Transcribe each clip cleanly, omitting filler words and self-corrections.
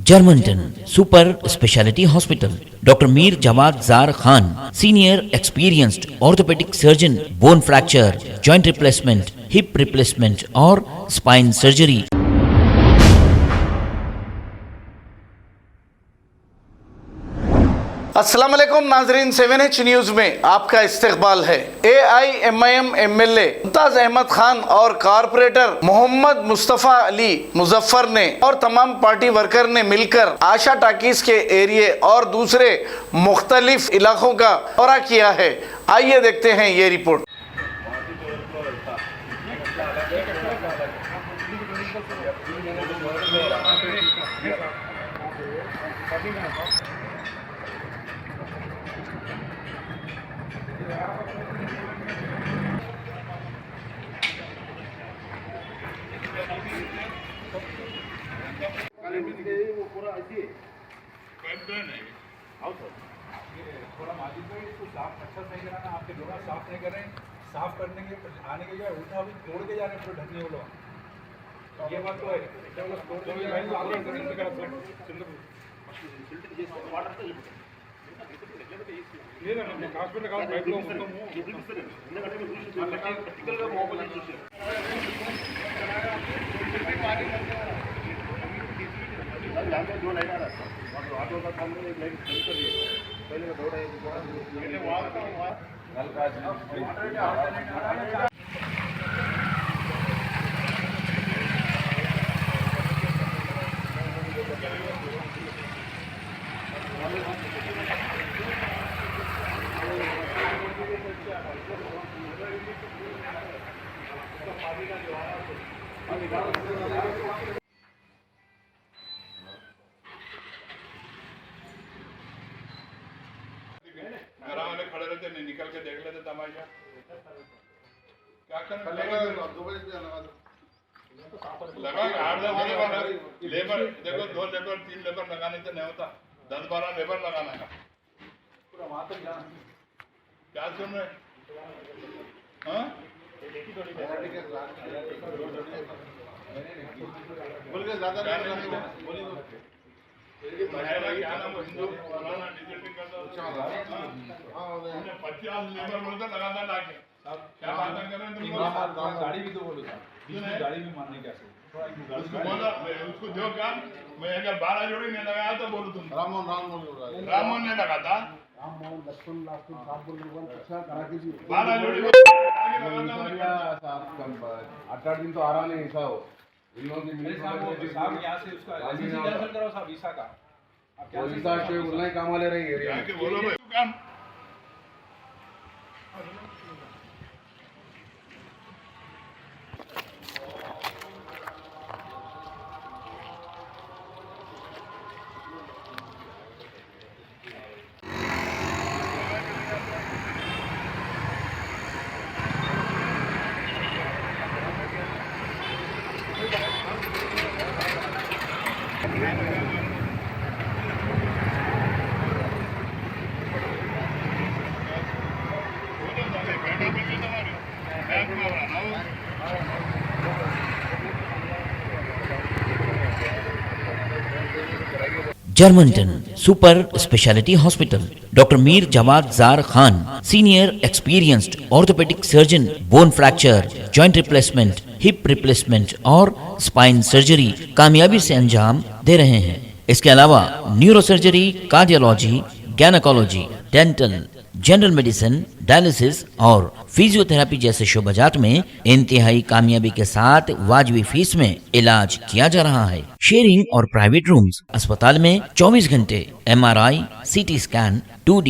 Germanton super speciality hospital, doctor Mir Jawad Zar Khan, senior experienced orthopaedic surgeon, bone fracture, joint replacement, hip replacement और spine surgery. अस्सलाम वालेकुम नाजरीन, 7H news में आपका इस्तकबाल है। AIMIM MLA मुमताज अहमद खान और कारपोरेटर मोहम्मद मुस्तफ़ा अली मुजफ्फर ने और तमाम पार्टी वर्कर ने मिलकर आशा टाकीज के एरिए और दूसरे मुख्तलिफ इलाकों का दौरा किया है। आइए देखते हैं ये रिपोर्ट। पूरा ऐसी थोड़ा मालिक को इसको साफ अच्छा सही कराना, आपके लोग साफ नहीं कर रहे हैं, साफ करने के आने के लिए उठा भी तोड़ के जा रहे हैं पूरे ढकने वालों। ये बात तो है जो लाइट आ रहा था ऑटो का काम में एक लाइट पहले दो खड़े रहते नहीं, निकल के देख लेते तमाशा क्या कर लगा 2 बजे लगा लेबर देखो 2 लेबर 3 लेबर लगाने से नहीं होता, 10-12 लेबर लगाना है पूरा वहां तक जाना। क्या सुन रहे हाँ बोल के ज्यादा बोली क्या नाम हिंदू फलाना डिजिटिंग करता 50 लेबर बोलता लगातार लाके क्या बात कर रहे हैं तुम? गाड़ी भी तो बोलो था, गाड़ी भी मानने कैसे उसको बोला उसको जो काम मैं अगर 12 जोड़ी नहीं लगाया तो बोलो तुम रामन नहीं लगाता, रामन लक्ष्मण लास्ट 7 बोल 12 जोड़ी 8 दिन तो आ रहा नहीं ऐसा हो इन लोगों की साहब यहाँ से उसका कैंसिल करो साहब वीसा का, वो वीसा से बोलना ही काम वाले रहेंगे यहाँ के बोलो भाई काम। Germanton super speciality hospital, doctor Mir Jawad Zar Khan, senior experienced orthopaedic surgeon, bone fracture, joint replacement, hip replacement और स्पाइन सर्जरी कामयाबी से अंजाम दे रहे हैं। इसके अलावा neuro surgery, cardiology, gynaecology, dental, general medicine, dialysis और फिजियोथेरेपी जैसे शोबाजात में इंतहाई कामयाबी के साथ वाजिबी फीस में इलाज किया जा रहा है। शेयरिंग और प्राइवेट रूम्स, अस्पताल में 24 घंटे MRI, CT scan, 2D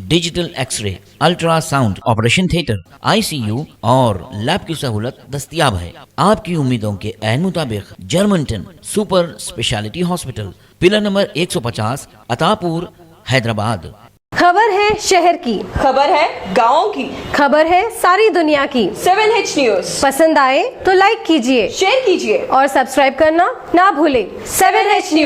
digital x-ray, ultrasound, operation theatre, ICU और लैब की सहूलत दस्तयाब है। आपकी उम्मीदों के ऐन मुताबिक Germanton super speciality hospital, pillar number 150, Attapur, Hyderabad. खबर है शहर की, खबर है गाँव की, खबर है सारी दुनिया की। 7H न्यूज़ पसंद आए तो लाइक कीजिए, शेयर कीजिए और सब्सक्राइब करना ना भूलें। 7H news.